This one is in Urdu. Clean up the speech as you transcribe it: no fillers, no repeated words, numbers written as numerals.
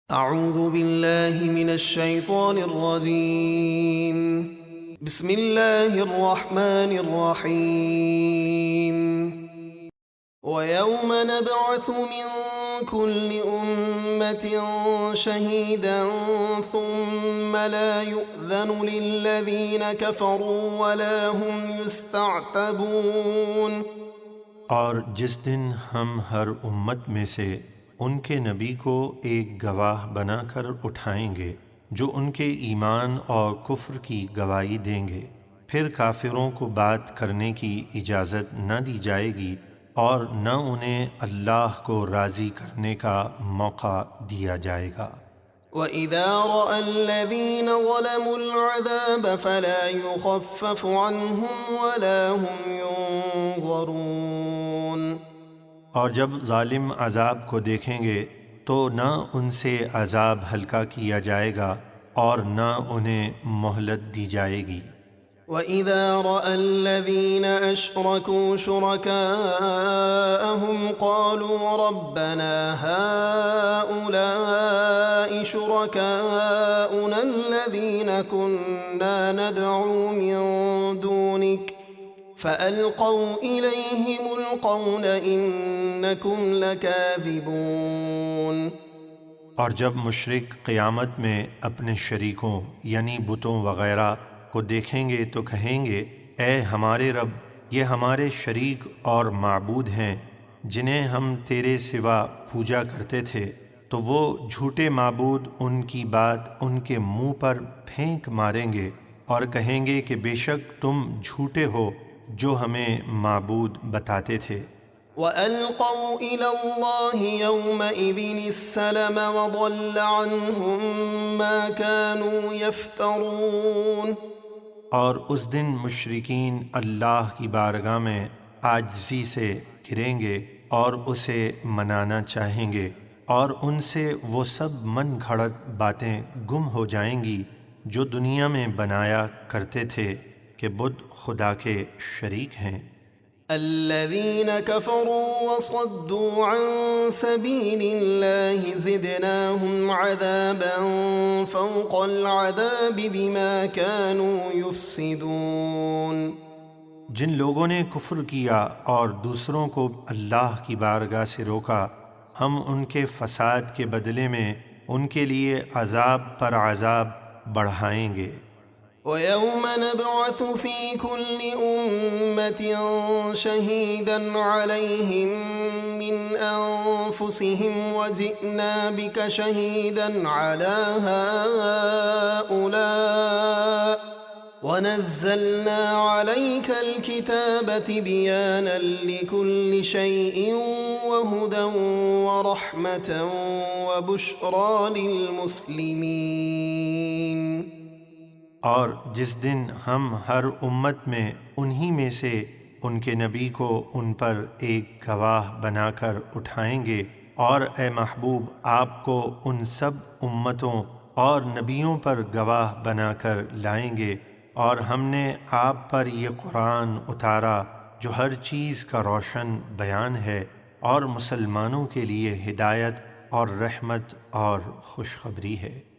اعوذ باللہ من الشیطان الرجیم بسم اللہ الرحمن الرحیم وَيَوْمَ نَبْعَثُ مِن كُلِّ أُمَّةٍ شَهِيدًا ثُمَّ لَا يُؤْذَنُ لِلَّذِينَ كَفَرُوا وَلَا هُمْ يُسْتَعْتَبُونَ۔ اور جس دن ہم ہر امت میں سے ان کے نبی کو ایک گواہ بنا کر اٹھائیں گے جو ان کے ایمان اور کفر کی گواہی دیں گے، پھر کافروں کو بات کرنے کی اجازت نہ دی جائے گی اور نہ انہیں اللہ کو راضی کرنے کا موقع دیا جائے گا۔ وَإِذَا رَأَى الَّذِينَ ظَلَمُوا الْعَذَابَ فَلَا يُخَفَّفُ عَنْهُمْ وَلَا هُمْ يُنظَرُونَ۔ اور جب ظالم عذاب کو دیکھیں گے تو نہ ان سے عذاب ہلکا کیا جائے گا اور نہ انہیں مہلت دی جائے گی۔ وَإِذَا رَأَى الَّذِينَ أَشْرَكُوا شُرَكَاءَهُمْ قَالُوا رَبَّنَا هَؤُلَاءِ شُرَكَاؤُنَا الَّذِينَ كُنَّا نَدْعُو مِن دُونِكَ فَأَلْقَوْا إِلَيْهِمُ الْقَوْلَ إِنَّكُمْ لَكَاذِبُونَ۔ اور جب مشرک قیامت میں اپنے شریکوں یعنی بتوں وغیرہ کو دیکھیں گے تو کہیں گے، اے ہمارے رب، یہ ہمارے شریک اور معبود ہیں جنہیں ہم تیرے سوا پوجا کرتے تھے، تو وہ جھوٹے معبود ان کی بات ان کے منہ پر پھینک ماریں گے اور کہیں گے کہ بے شک تم جھوٹے ہو جو ہمیں معبود بتاتے تھے۔ وَأَلْقَوْا إِلَى اللَّهِ يَوْمَئِذٍ السَّلَمَ وَضَلَّ عَنْهُمْ مَا كَانُوا يَفْتَرُونَ۔ اور اس دن مشرکین اللہ کی بارگاہ میں عاجزی سے گریں گے اور اسے منانا چاہیں گے، اور ان سے وہ سب من گھڑت باتیں گم ہو جائیں گی جو دنیا میں بنایا کرتے تھے کہ بت خدا کے شریک ہیں۔ الذين كفروا وصدوا عن سبيل الله زدناهم عذابا فوق العذاب بما كانوا يفسدون۔ جن لوگوں نے کفر کیا اور دوسروں کو اللہ کی بارگاہ سے روکا، ہم ان کے فساد کے بدلے میں ان کے لیے عذاب پر عذاب بڑھائیں گے۔ وَيَوْمَ نَبْعَثُ فِي كُلِّ أُمَّةٍ شَهِيدًا عَلَيْهِمْ مِنْ أَنفُسِهِمْ وَجِئْنَا بِكَ شَهِيدًا عَلَى هَؤُلَاءِ وَنَزَّلْنَا عَلَيْكَ الْكِتَابَ تِبْيَانًا لِكُلِّ شَيْءٍ وَهُدًى وَرَحْمَةً وَبُشْرَى لِلْمُسْلِمِينَ۔ اور جس دن ہم ہر امت میں انہی میں سے ان کے نبی کو ان پر ایک گواہ بنا کر اٹھائیں گے، اور اے محبوب آپ کو ان سب امتوں اور نبیوں پر گواہ بنا کر لائیں گے، اور ہم نے آپ پر یہ قرآن اتارا جو ہر چیز کا روشن بیان ہے اور مسلمانوں کے لیے ہدایت اور رحمت اور خوشخبری ہے۔